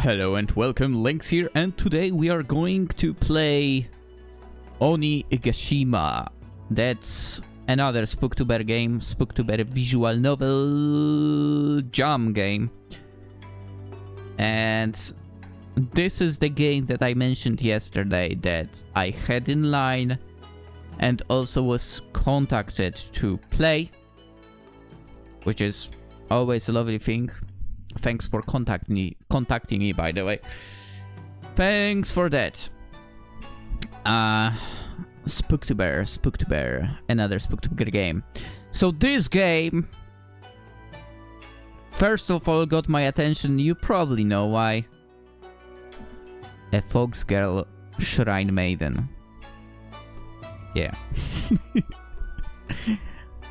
Hello and welcome, Lynx here, and today we are going to play Onigashima. That's another Spooktober game, Spooktober visual novel jam game. And this is the game that I mentioned yesterday that I had in line and also was contacted to play, which is always a lovely thing. Thanks for contacting me, by the way. Thanks for that. Spooktober, another Spooktober game. So this game, first of all, got my attention. You probably know why. A Fox Girl Shrine Maiden. Yeah.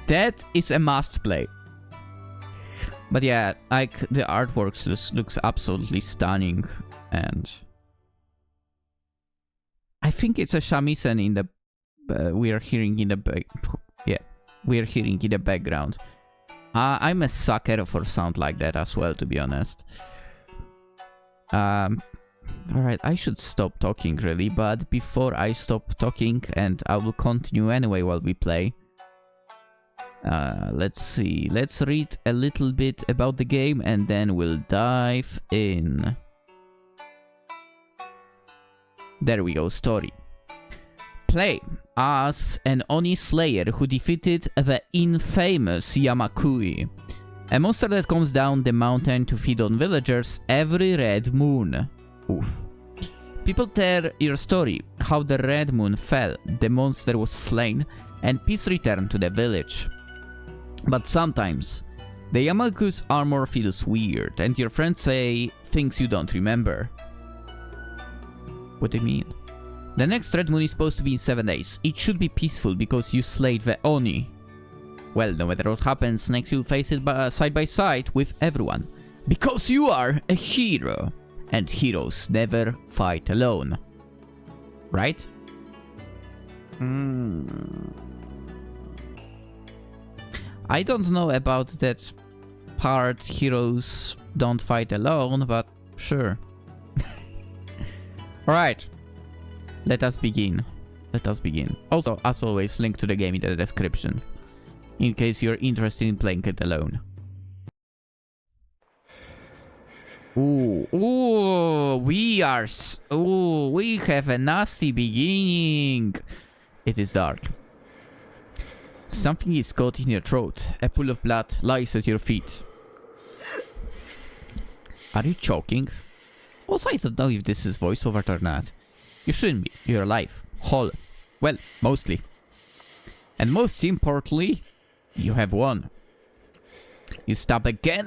That is a must play. But yeah, like the artwork looks absolutely stunning, and I think it's a shamisen in the we are hearing in the background. I'm a sucker for sound like that as well, to be honest. All right, I should stop talking really, but before I stop talking, and I will continue anyway while we play. Let's see. Let's read a little bit about the game and then we'll dive in. There we go, story. Play as an Oni Slayer who defeated the infamous Yamakui, a monster that comes down the mountain to feed on villagers every red moon. Oof. People tell your story, how the red moon fell, the monster was slain, and peace returned to the village. But sometimes, the Yamakui's armor feels weird, and your friends say things you don't remember. What do you mean? The next red moon is supposed to be in 7 days. It should be peaceful because you slayed the Oni. Well, no matter what happens, next you'll face it side by side with everyone. Because you are a hero, and heroes never fight alone. Right? I don't know about that part, heroes don't fight alone, but sure. Alright, let us begin. Also, as always, link to the game in the description, in case you're interested in playing it alone. We have a nasty beginning. It is dark. Something is caught in your throat. A pool of blood lies at your feet. Are you choking? Also, I don't know if this is voiceover or not. You shouldn't be. You're alive. Whole. Well, mostly. And most importantly, you have won. You stop again.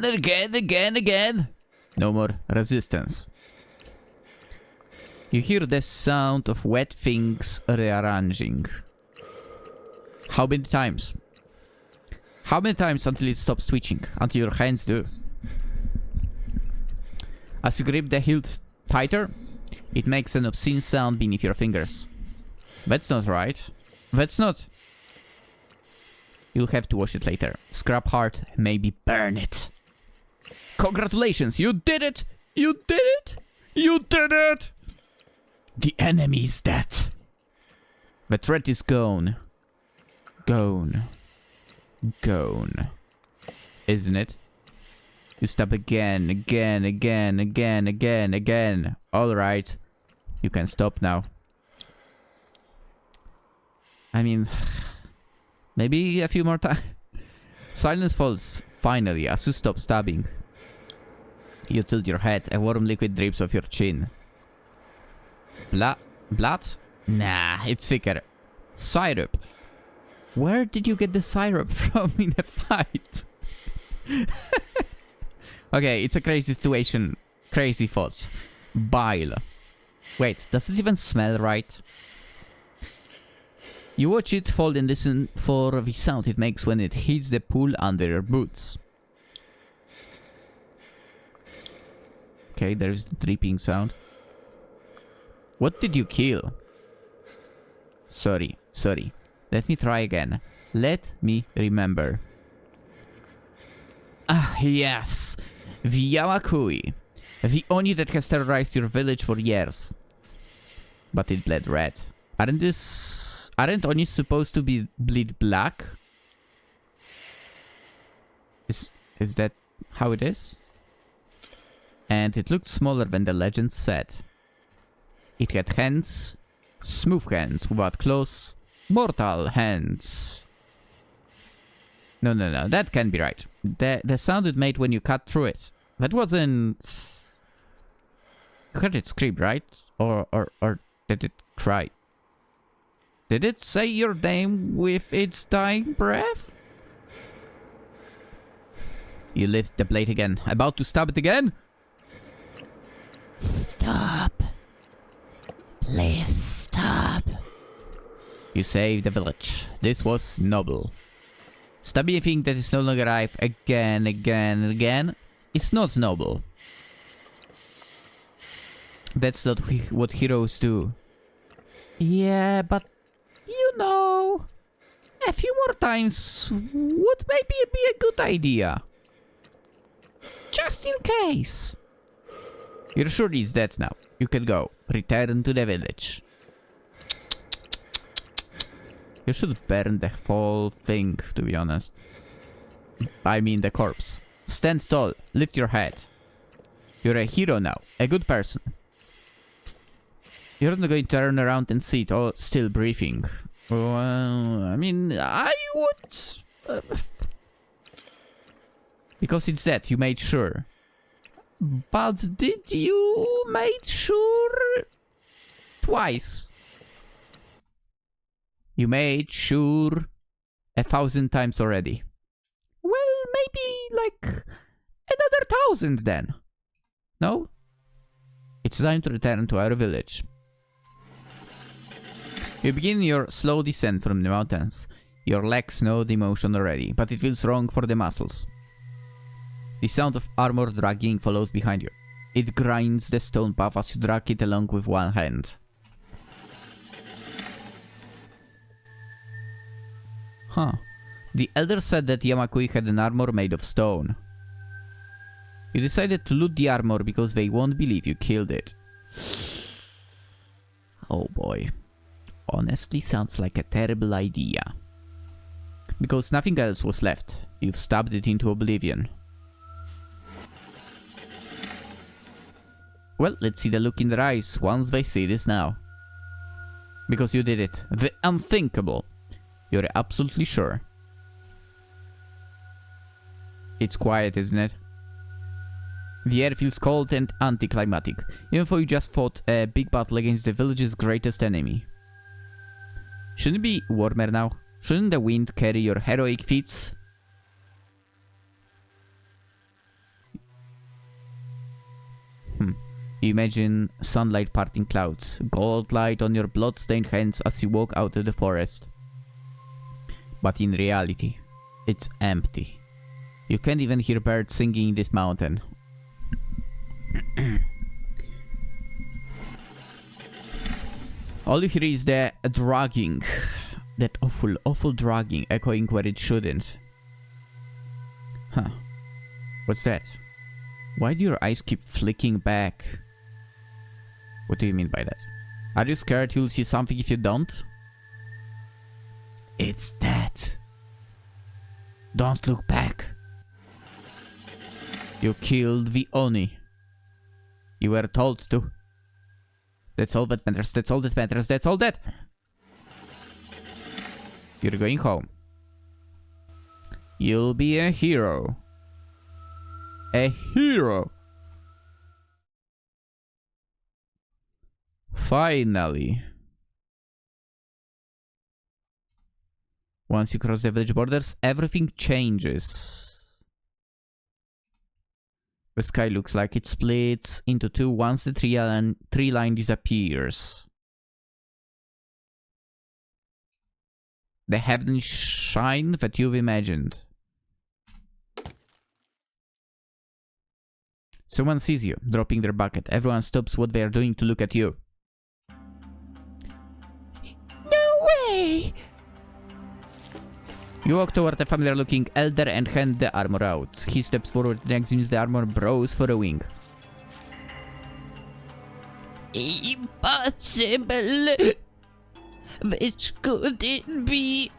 No more resistance. You hear the sound of wet things rearranging. How many times? How many times until it stops twitching? Until your hands do? As you grip the hilt tighter, it makes an obscene sound beneath your fingers. That's not right. That's not. You'll have to wash it later. Scrap hard, maybe burn it. Congratulations, you did it! You did it! You did it! The enemy is dead. The threat is gone. Gone. Isn't it? You stop again. Alright. You can stop now. I mean, maybe a few more times. Silence falls finally as you stop stabbing. You tilt your head, a warm liquid drips off your chin. Blood? Nah, it's thicker. Syrup. Where did you get the syrup from in a fight? Okay, it's a crazy situation. Crazy thoughts. Bile. Wait, does it even smell right? You watch it fall and listen for the sound it makes when it hits the pool under your boots. Okay, there's the dripping sound. What did you kill? Sorry. Let me try again. Let me remember. Ah, yes. The Yamakui. The Oni that has terrorized your village for years. But it bled red. Aren't Oni supposed to bleed black? Is that how it is? And it looked smaller than the legend said. It had hands, smooth hands without claws, mortal hands. No, that can't be right. The sound it made when you cut through it. That wasn't... You heard it scream, right? Or did it cry? Did it say your name with its dying breath? You lift the blade again. About to stab it again? Stop. Please stop. You saved the village. This was noble. Stabbing a thing that is no longer alive again is not noble. That's not what heroes do. Yeah, but you know, a few more times would maybe be a good idea. Just in case. You're sure he's dead now. You can go. Return to the village. You should burn the whole thing, to be honest. I mean the corpse. Stand tall. Lift your head. You're a hero now. A good person. You're not going to turn around and see it all still breathing. Well, I mean, I would... Because it's dead, you made sure. But did you made sure twice? You made sure 1,000 times already. Well, maybe like another 1,000 then. No? It's time to return to our village. You begin your slow descent from the mountains. Your legs know the motion already, but it feels wrong for the muscles. The sound of armor dragging follows behind you. It grinds the stone path as you drag it along with one hand. Huh. The elder said that Yamakui had an armor made of stone. You decided to loot the armor because they won't believe you killed it. Oh boy. Honestly sounds like a terrible idea. Because nothing else was left. You've stabbed it into oblivion. Well, let's see the look in their eyes once they see this now. Because you did it. The unthinkable. You're absolutely sure. It's quiet, isn't it? The air feels cold and anticlimactic, even though you just fought a big battle against the village's greatest enemy. Shouldn't it be warmer now? Shouldn't the wind carry your heroic feats? You imagine sunlight parting clouds, gold light on your blood-stained hands as you walk out of the forest. But in reality, it's empty. You can't even hear birds singing in this mountain. All you hear is the dragging. That awful dragging echoing where it shouldn't. Huh. What's that? Why do your eyes keep flicking back? What do you mean by that? Are you scared you'll see something if you don't? It's that. Don't look back. You killed the Oni. You were told to. That's all that matters. That's all that matters. That's all that. You're going home. You'll be a hero. A hero. Finally. Once you cross the village borders, everything changes. The sky looks like it splits into two once the tree line disappears. The heavenly shine that you've imagined. Someone sees you, dropping their bucket. Everyone stops what they are doing to look at you. No way! You walk toward a familiar-looking elder and hand the armor out. He steps forward and examines the armor, brows for a wing. Impossible. Which could it be?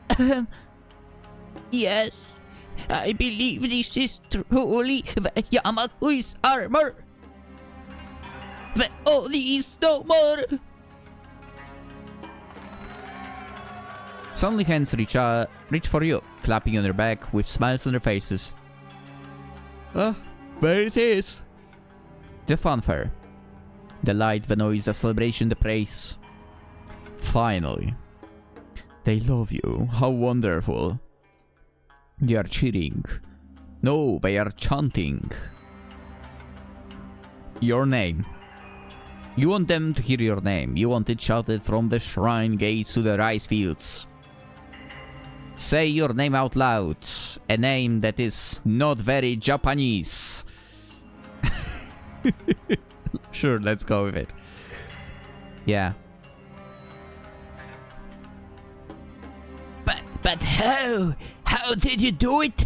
Yes, I believe this is truly the Yamakui's armor. The Oni is no more. Suddenly hands reach for you, clapping on your back with smiles on their faces. Ah, there it is. The fanfare. The light, the noise, the celebration, the praise. Finally. They love you. How wonderful. They are cheering. No, they are chanting. Your name. You want them to hear your name. You want it shouted from the shrine gates to the rice fields. Say your name out loud. A name that is not very Japanese. Sure, let's go with it. Yeah. But how? How did you do it?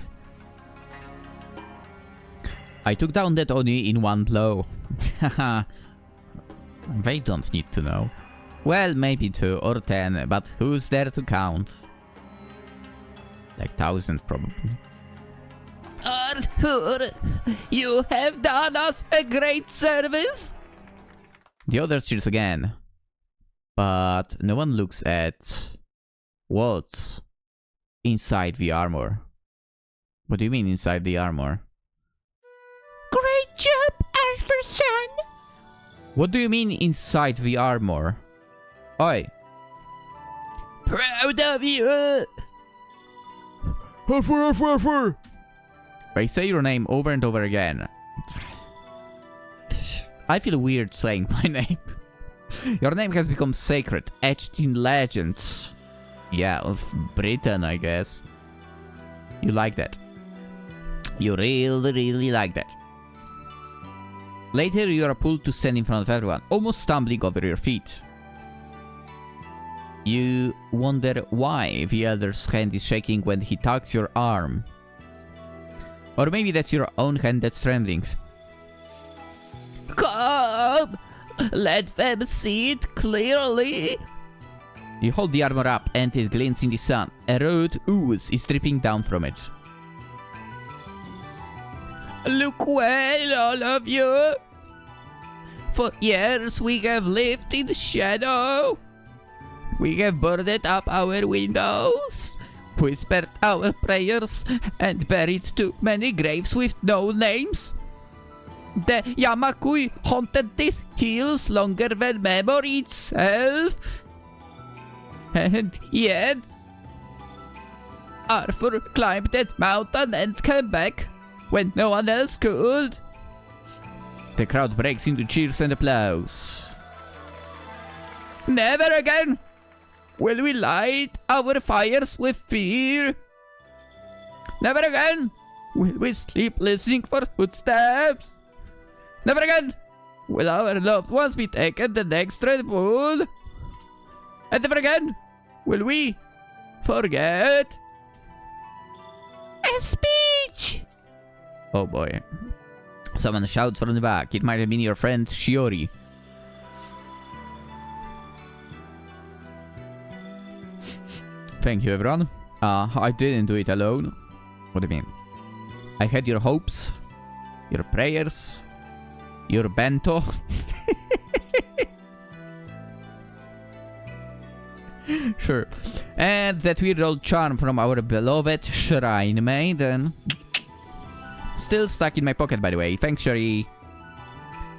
I took down that Oni in one blow. Haha. They don't need to know. Well, maybe 2 or 10, but who's there to count? Like 1,000 probably. Arthur, you have done us a great service. The others cheers again. But no one looks at what's inside the armor. What do you mean inside the armor? Great job, Arthur-san. What do you mean inside the armor? Oi. Proud of you. Arthur. I say your name over and over again. I feel weird saying my name. Your name has become sacred, etched in legends. Yeah, of Britain, I guess. You like that. You really like that. Later, you are pulled to stand in front of everyone, almost stumbling over your feet. You wonder why the elder's hand is shaking when he tugs your arm. Or maybe that's your own hand that's trembling. Come! Let them see it clearly. You hold the armor up and it glints in the sun. A red ooze is dripping down from it. Look well, all of you. For years we have lived in the shadow. We have boarded up our windows, whispered our prayers, and buried too many graves with no names. The Yamakui haunted these hills longer than memory itself. And yet, Arthur climbed that mountain and came back when no one else could. The crowd breaks into cheers and applause. Never again will we light our fires with fear. Never again will we sleep listening for footsteps. Never again will our loved ones be taken the next Red Bull. And never again will we forget. A speech! Oh boy. Someone shouts from the back. It might have been your friend Shiori. Thank you, everyone. I didn't do it alone. What do you mean? I had your hopes, your prayers, your bento. Sure. And that weird old charm from our beloved Shrine Maiden. Still stuck in my pocket, by the way. Thanks, Sherry.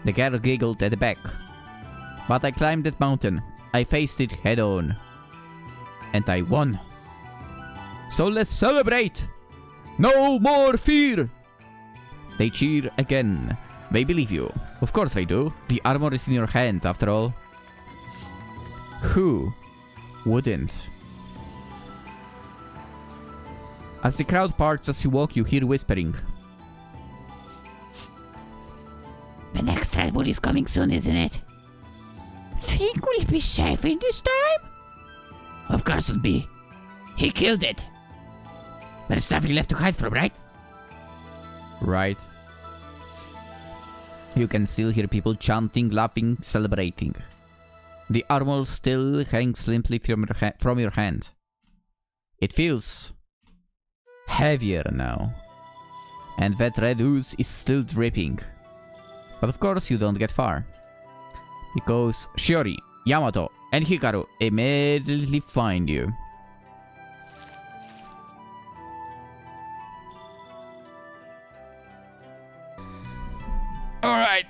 The girl giggled at the back. But I climbed that mountain. I faced it head on. And I won. So let's celebrate! No more fear! They cheer again. They believe you. Of course they do. The armor is in your hand, after all. Who wouldn't? As the crowd parts as you walk, you hear whispering. The next Red Bull is coming soon, isn't it? Think we'll be safe in this time? Of course we'll be. He killed it. There's nothing left to hide from, right? Right. You can still hear people chanting, laughing, celebrating. The armor still hangs limply from your hand. It feels heavier now. And that red ooze is still dripping. But of course you don't get far. Because Shiori, Yamato, and Hikaru immediately find you. Alright.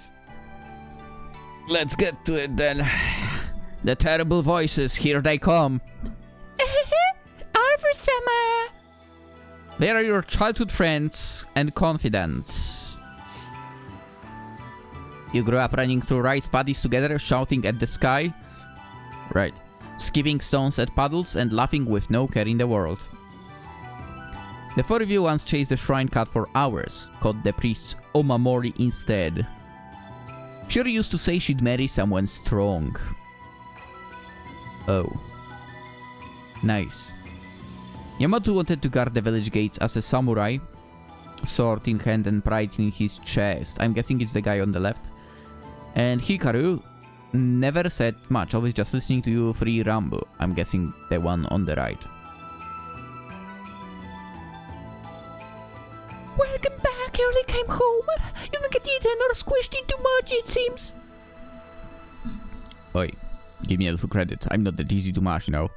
Let's get to it then. The terrible voices, here they come. Arthur-sama! They are your childhood friends and confidants. You grew up running through rice paddies together, shouting at the sky. Right. Skipping stones at puddles and laughing with no care in the world. The four of you once chased the shrine cat for hours, caught the priest's Omamori instead. Shiori used to say she'd marry someone strong. Oh. Nice. Yamato wanted to guard the village gates as a samurai, sword in hand and pride in his chest. I'm guessing it's the guy on the left. And Hikaru never said much, always just listening to you free ramble. I'm guessing the one on the right. Welcome back, you only came home. You didn't get eaten or squished in too much, it seems. Oi, give me a little credit. I'm not that easy to mash, you know.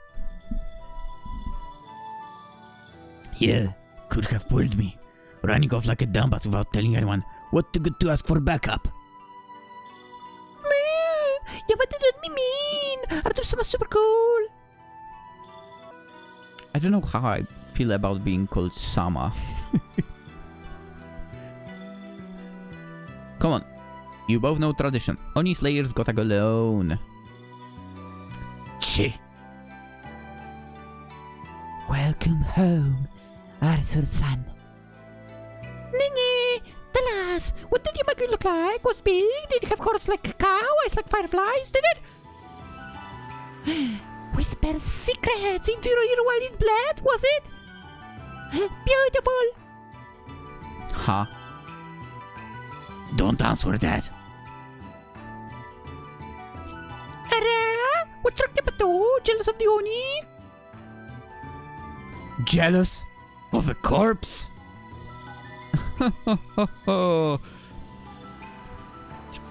Yeah, could have pulled me. Running off like a dumbass without telling anyone. What too good to ask for backup? Yamato didn't be mean. Arthur-sama super cool. I don't know how I feel about being called Sama. Come on. You both know tradition. Oni Slayers gotta go alone. Chi. Welcome home, Arthur-san. Ningy! Tell us, what did Yamakui look like? Was big? Did it have horns like a cow? Eyes like fireflies? Did it? Whisper secrets into your wild blood, was it? Beautiful! Huh? Don't answer that. Ara? What's wrong, Yamato? Jealous of the Oni? Jealous? Of a corpse? I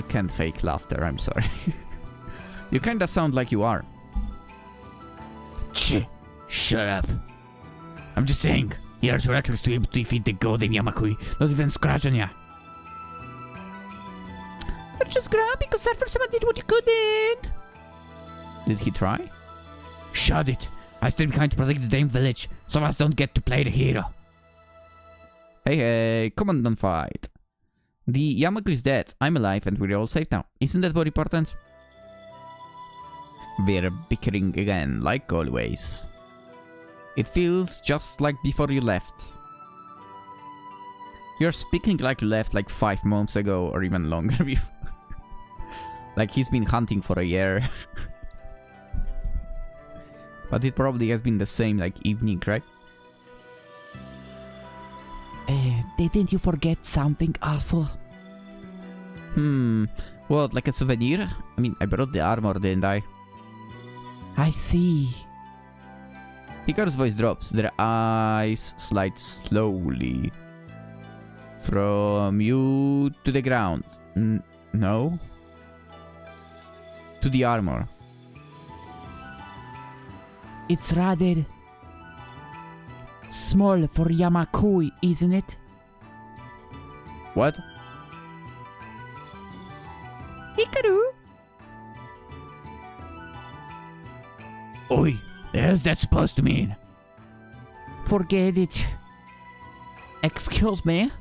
can't fake laughter, I'm sorry. You kinda sound like you are. Shut up. I'm just saying, you're too reckless to be able to defeat the golden Yamakui, not even scratch on ya. You're just grumpy because Arthur-sama did what he couldn't. Did he try? Shut it. I stay behind to protect the damn village. Some of us don't get to play the hero. Hey, come on, don't fight. The Yamakui is dead. I'm alive and we're all safe now. Isn't that more important? We're bickering again, like always. It feels just like before you left. You're speaking like you left like 5 months ago or even longer before. Like he's been hunting for a year. But it probably has been the same like evening, right? Didn't you forget something awful? What, like a souvenir? I mean, I brought the armor, didn't I? I see. Hikaru's voice drops. Their eyes slide slowly from you to the ground. No? To the armor. It's rather small for Yamakui, isn't it? What? Hikaru? Oi, the hell's that supposed to mean? Forget it. Excuse me?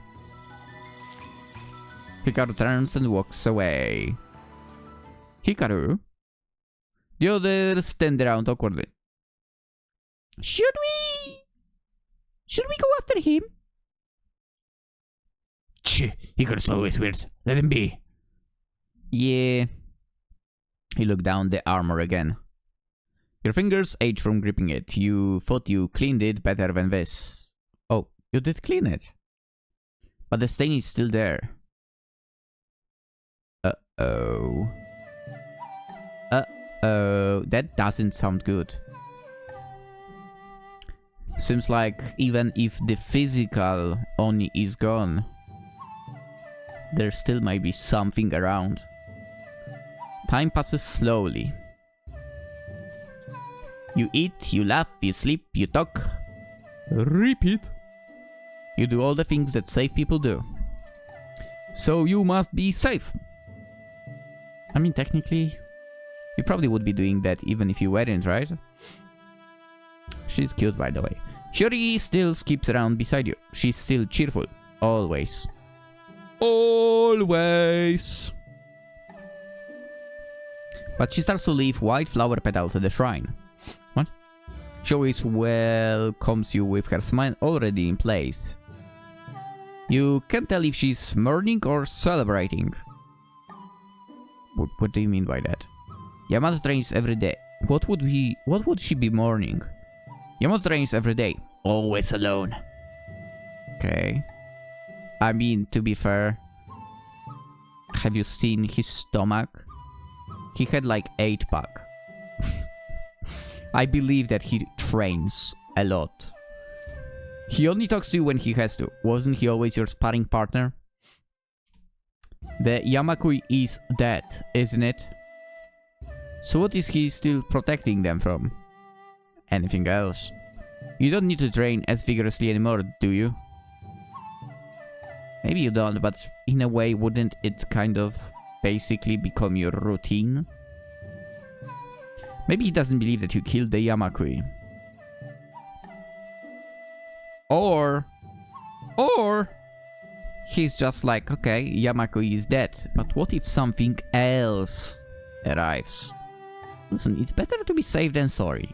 Hikaru turns and walks away. Hikaru? The others stand around awkwardly. Should we go after him? Hikaru's always weird. Let him be. Yeah. He looked down the armor again. Your fingers ache from gripping it. You thought you cleaned it better than this. Oh, you did clean it. But the stain is still there. Uh-oh. Uh-oh. That doesn't sound good. Seems like even if the physical Oni is gone, there still might be something around. Time passes slowly. You eat, you laugh, you sleep, you talk. Repeat. You do all the things that safe people do. So you must be safe. I mean, technically, you probably would be doing that even if you weren't, right? She's cute, by the way. Shuri still skips around beside you. She's still cheerful. Always. Always. But she starts to leave white flower petals at the shrine. What? She always welcomes you with her smile already in place. You can't tell if she's mourning or celebrating. What do you mean by that? Yamato trains every day. What would she be mourning? Yamato trains every day. Always alone. Okay. I mean, to be fair, have you seen his stomach? He had like 8-pack. I believe that he trains a lot. He only talks to you when he has to. Wasn't he always your sparring partner? The Yamakui is dead, isn't it? So what is he still protecting them from? Anything else? You don't need to train as vigorously anymore, do you? Maybe you don't, but in a way, wouldn't it kind of basically become your routine? Maybe he doesn't believe that you killed the Yamakui. Or he's just like, okay, Yamakui is dead, but what if something else arrives? Listen, it's better to be safe than sorry.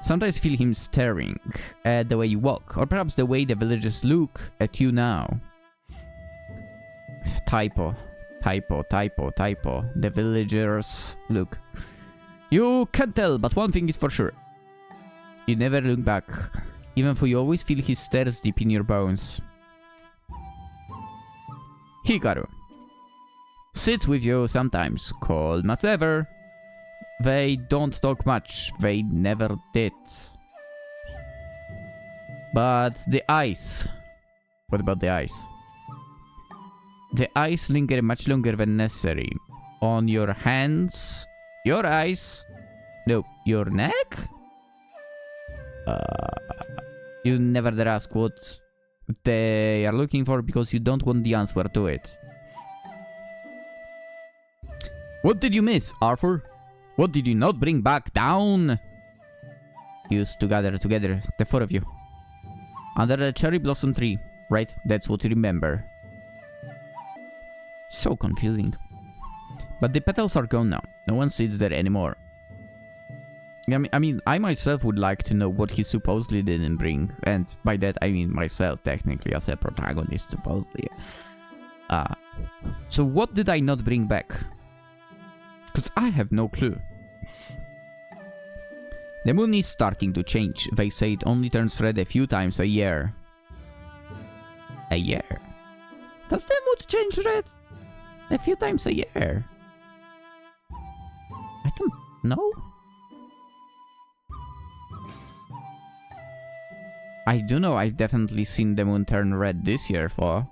Sometimes feel him staring at the way you walk, or perhaps the way the villagers look at you now. Typo. The villagers look. You can't tell, but one thing is for sure. You never look back, even though you always feel his stares deep in your bones. Hikaru sits with you sometimes, calm as ever. They don't talk much, they never did. But the eyes. What about the eyes? The eyes linger much longer than necessary. On your hands, your eyes, no, your neck? You never dare ask what they are looking for because you don't want the answer to it. What did you miss, Arthur? What did you not bring back down? Used to gather together, the four of you. Under the cherry blossom tree, right? That's what you remember. So confusing. But the petals are gone now. No one sits there anymore. I mean, I myself would like to know what he supposedly didn't bring. And by that, I mean myself, technically, as a protagonist, supposedly. So what did I not bring back? Because I have no clue. The moon is starting to change. They say it only turns red a few times a year. A year? Does the moon change red a few times a year? I don't know. I do know I've definitely seen the moon turn red this year for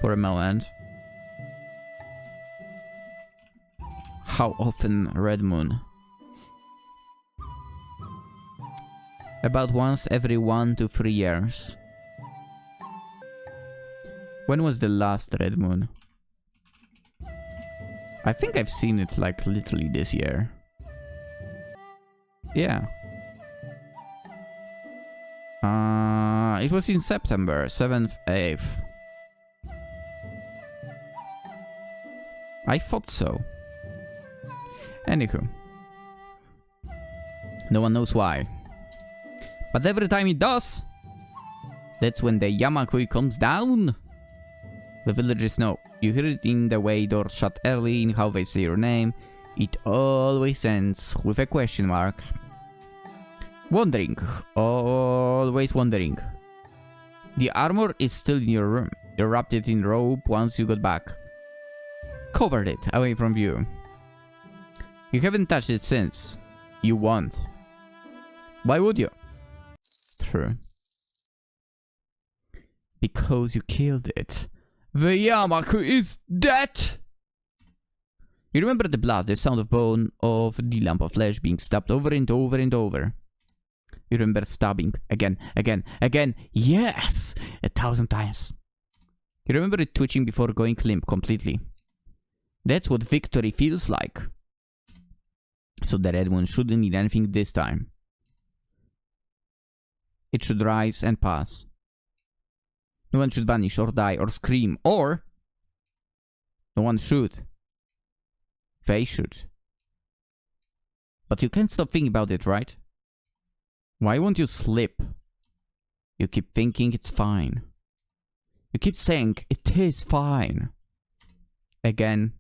a moment. How often red moon? About once every 1 to 3 years. When was the last red moon? I think I've seen it like literally this year. Yeah. It was in September, 7th, 8th. I thought so. Anywho. No one knows why. But every time it does, that's when the Yamakui comes down. The villagers know. You hear it in the way doors shut early, in how they say your name. It always ends with a question mark. Wondering. Always wondering. The armor is still in your room. You wrapped it in rope once you got back. covered it away from view. You haven't touched it since. You won't. Why would you? True. Because you killed it. The Yamakui is dead! You remember the blood, the sound of bone, of the lump of flesh being stabbed over and over and over. You remember stabbing again, again, again. Yes! 1,000 times. You remember it twitching before going limp completely. That's what victory feels like. So the red moon shouldn't mean anything this time. It should rise and pass. No one should vanish or die or scream, or no one should. They should. But you can't stop thinking about it, right? Why won't you slip? You keep thinking it's fine. You keep saying it is fine. Again,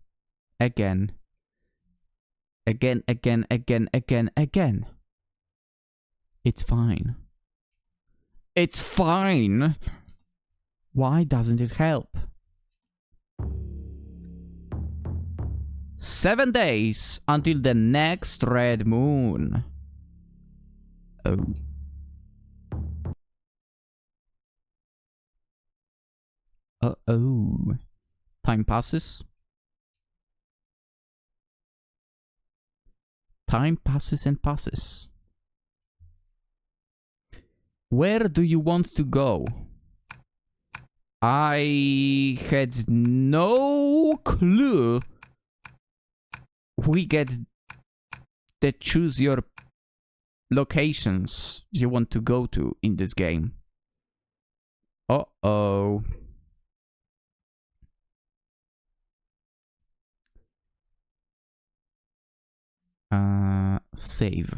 again. Again, again, again, again, again. It's fine. It's fine! Why doesn't it help? 7 days until the next red moon. Oh. Uh-oh. Time passes. Time passes and passes. Where do you want to go? I had no clue. We get to choose your locations you want to go to in this game. Uh-oh. Save.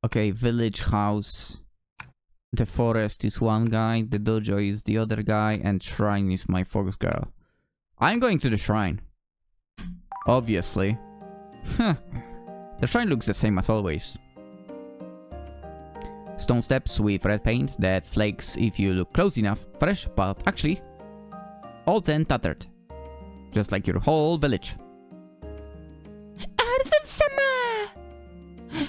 Okay, village, house. The forest is one guy, the dojo is the other guy, and shrine is my fox girl. I'm going to the shrine. Obviously. Huh. The shrine looks the same as always. Stone steps with red paint that flakes if you look close enough. Fresh, but actually old and tattered. Just like your whole village. Arthur-sama!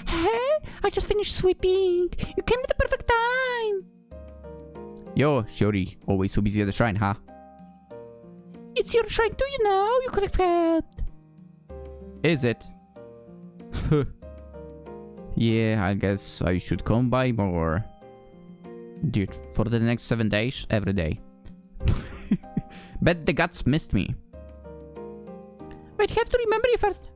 Hey, I just finished sweeping. You came at the perfect time. Yo, Shiori, always so busy at the shrine, huh? It's your shrine too, you know. You could have helped. Is it? Yeah, I guess I should come by more. Dude, for the next 7 days, every day. Bet the guts missed me. I'd have to remember you first.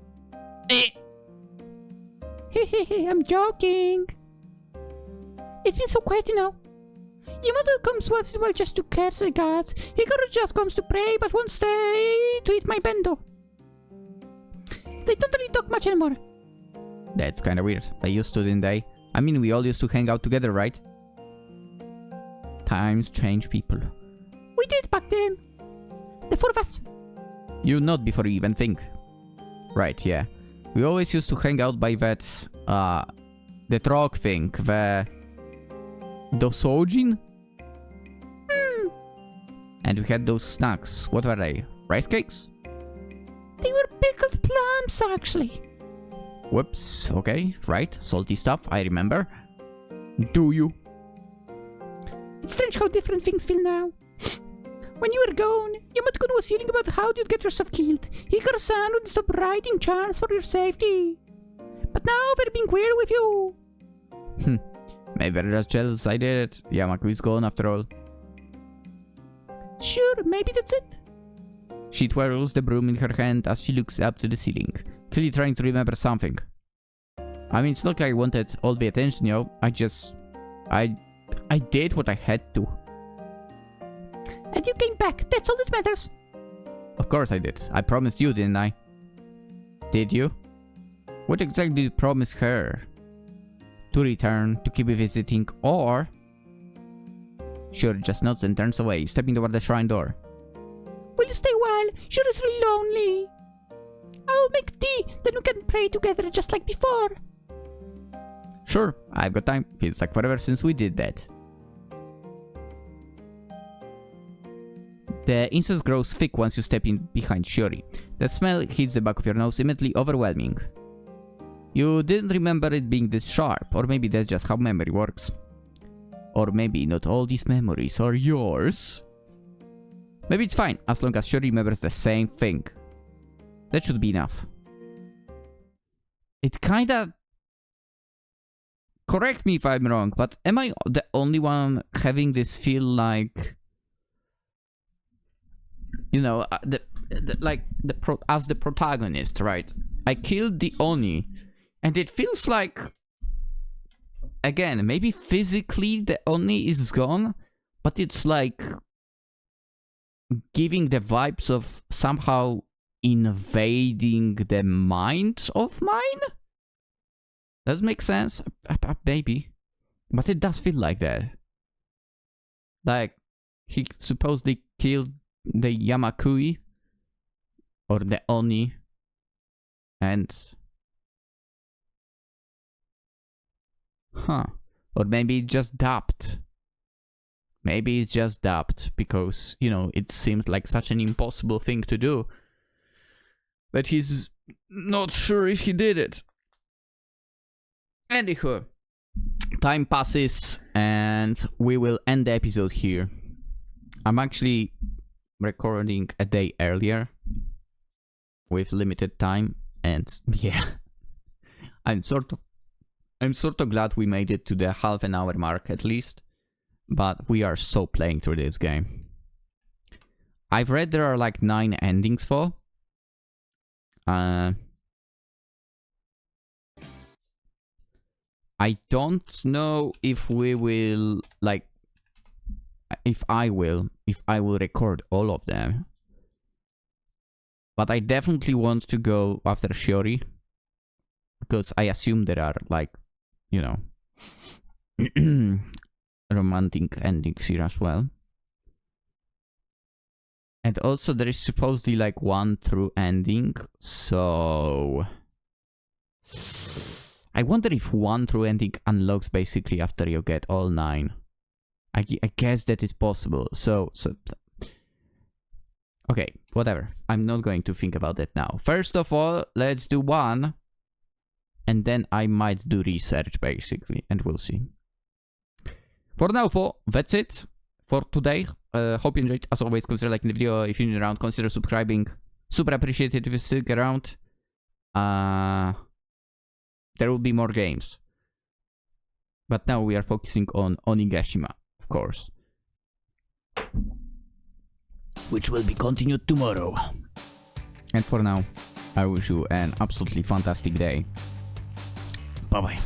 Hehehe, I'm joking. It's been so quiet, you know. Yamato comes once in a while just to curse the gods. Hikaru just comes to pray but won't stay to eat my bento. They don't really talk much anymore. That's kinda weird. They used to, didn't they? I mean, we all used to hang out together, right? Times change people. We did back then. The four of us. You not before you even think. Right, yeah. We always used to hang out by that, the trog thing, the dosojin? And we had those snacks. What were they? Rice cakes? They were pickled plums, actually. Whoops, okay, right. Salty stuff, I remember. Do you? It's strange how different things feel now. When you were gone, Yamato-kun was yelling about how you'd get yourself killed. Hikaru-san wouldn't stop writing chants for your safety. But now they're being weird with you. Maybe they're just jealous I did it. Yamakui's gone after all. Sure, maybe that's it. She twirls the broom in her hand as she looks up to the ceiling, clearly trying to remember something. I mean, it's not like I wanted all the attention, yo. I did what I had to. And you came back, that's all that matters. Of course I did. I promised you, didn't I? Did you? What exactly did you promise her? To return, to keep visiting, or... Sure just nods and turns away, stepping toward the shrine door. Will you stay a while? Sure is really lonely. I'll make tea, then we can pray together just like before. Sure, I've got time. Feels like forever since we did that. The incense grows thick once you step in behind Shiori. The smell hits the back of your nose, immediately overwhelming. You didn't remember it being this sharp, or maybe that's just how memory works. Or maybe not all these memories are yours. Maybe it's fine, as long as Shiori remembers the same thing. That should be enough. It kinda... Correct me if I'm wrong, but am I the only one having this feel like... You know, as the protagonist, right? I killed the Oni, and it feels like, again, maybe physically the Oni is gone, but it's like giving the vibes of somehow invading the mind of mine? Does it make sense? Maybe. But it does feel like that. Like, he supposedly killed the Yamakui or the Oni, and or maybe it just dubbed. Maybe it's just dubbed because, you know, it seemed like such an impossible thing to do that he's not sure if he did it. Anywho, time passes and we will end the episode here. I'm actually recording a day earlier with limited time, and yeah, I'm sort of glad we made it to the half an hour mark at least, but we are so playing through this game. I've read there are like 9 endings for. I don't know if we will like if I will record all of them. But I definitely want to go after Shiori, because I assume there are, like, you know, romantic endings here as well. And also there is supposedly like 1 true ending, so I wonder if 1 true ending unlocks basically after you get all 9. I guess that is possible. So okay, whatever. I'm not going to think about that now. First of all, let's do 1, and then I might do research basically, and we'll see. For now, that's it for today. Hope you enjoyed. As always, consider liking the video. If you're new around, consider subscribing. Super appreciated if you stick around. There will be more games, but now we are focusing on Onigashima, of course, which will be continued tomorrow. And for now, I wish you an absolutely fantastic day. Bye bye.